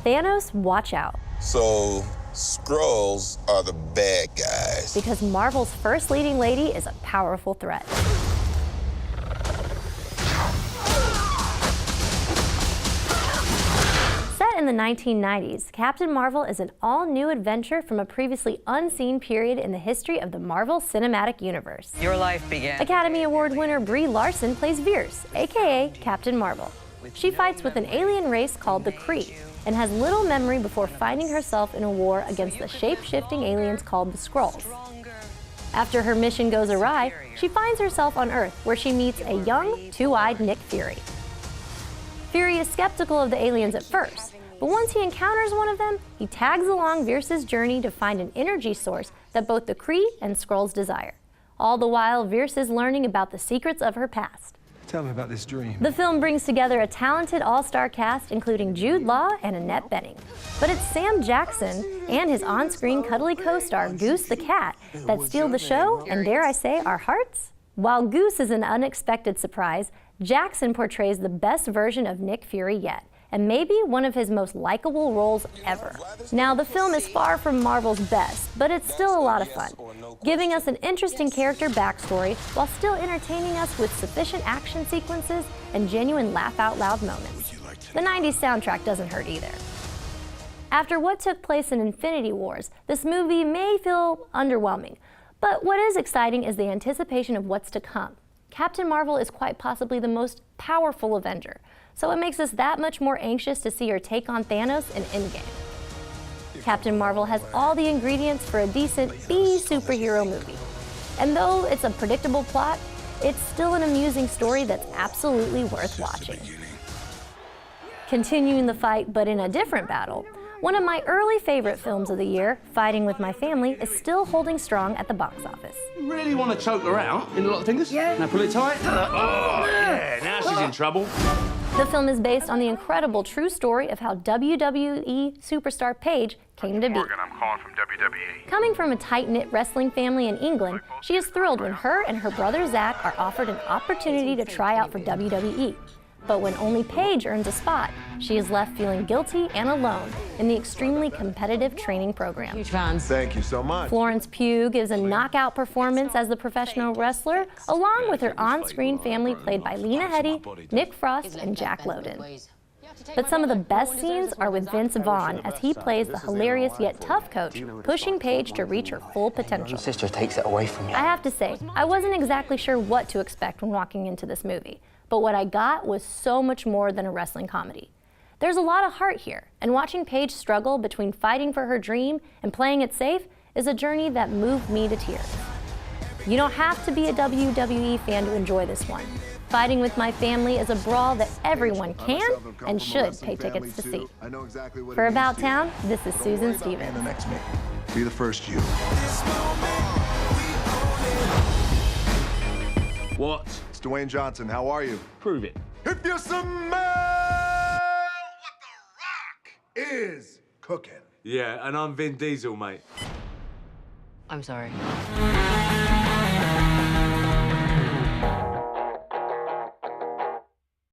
Thanos, watch out. So, Skrulls are the bad guys. Because Marvel's first leading lady is a powerful threat. Set in the 1990s, Captain Marvel is an all-new adventure from a previously unseen period in the history of the Marvel Cinematic Universe. Your life began. Academy Award winner Brie Larson plays Veers, aka Captain Marvel. She fights with an alien race called the Kree and has little memory before finding herself in a war against the shape-shifting aliens called the Skrulls. After her mission goes awry, she finds herself on Earth, where she meets a young, two-eyed Nick Fury. Fury is skeptical of the aliens at first, but once he encounters one of them, he tags along Veers' journey to find an energy source that both the Kree and Skrulls desire. All the while, Veers is learning about the secrets of her past. Tell me about this dream. The film brings together a talented all-star cast, including Jude Law and Annette Bening. But it's Sam Jackson and his on-screen cuddly co-star, Goose the Cat, that steal the show and, dare I say, our hearts? While Goose is an unexpected surprise, Jackson portrays the best version of Nick Fury yet, and maybe one of his most likable roles ever. Now, the film is far from Marvel's best, but it's still a lot of fun, giving us an interesting character backstory while still entertaining us with sufficient action sequences and genuine laugh-out-loud moments. The 90s soundtrack doesn't hurt either. After what took place in Infinity Wars, this movie may feel underwhelming, but what is exciting is the anticipation of what's to come. Captain Marvel is quite possibly the most powerful Avenger, so it makes us that much more anxious to see her take on Thanos in Endgame. Captain Marvel has all the ingredients for a decent B superhero movie. And though it's a predictable plot, it's still an amusing story that's absolutely worth watching. Continuing the fight, but in a different battle, one of my early favorite films of the year, Fighting with My Family, is still holding strong at the box office. You really want to choke her out in a lot of fingers? Yeah. Now pull it tight. Oh, yeah, now she's in trouble. The film is based on the incredible true story of how WWE superstar Paige came to be. Morgan, I'm calling from WWE. Coming from a tight-knit wrestling family in England, she is thrilled when her and her brother Zach are offered an opportunity to try out for WWE. But when only Paige earns a spot, she is left feeling guilty and alone in the extremely competitive training program. Huge fans. Thank you so much. Florence Pugh gives a knockout performance as the professional wrestler, along with her on-screen family played by Lena Headey, Nick Frost, and Jack Lowden. But some of the best scenes are with Vince Vaughn as he plays the hilarious yet tough coach, pushing Paige to reach her full potential. Your sister takes it away from you. I have to say, I wasn't exactly sure what to expect when walking into this movie, but what I got was so much more than a wrestling comedy. There's a lot of heart here, and watching Paige struggle between fighting for her dream and playing it safe is a journey that moved me to tears. You don't have to be a WWE fan to enjoy this one. Fighting with My Family is a brawl that everyone can and should pay tickets to see. For About Town, this is Susan Stevens. Be the first you. What? It's Dwayne Johnson. How are you? Prove it. If you smell what The Rock is cooking. Yeah, and I'm Vin Diesel, mate. I'm sorry.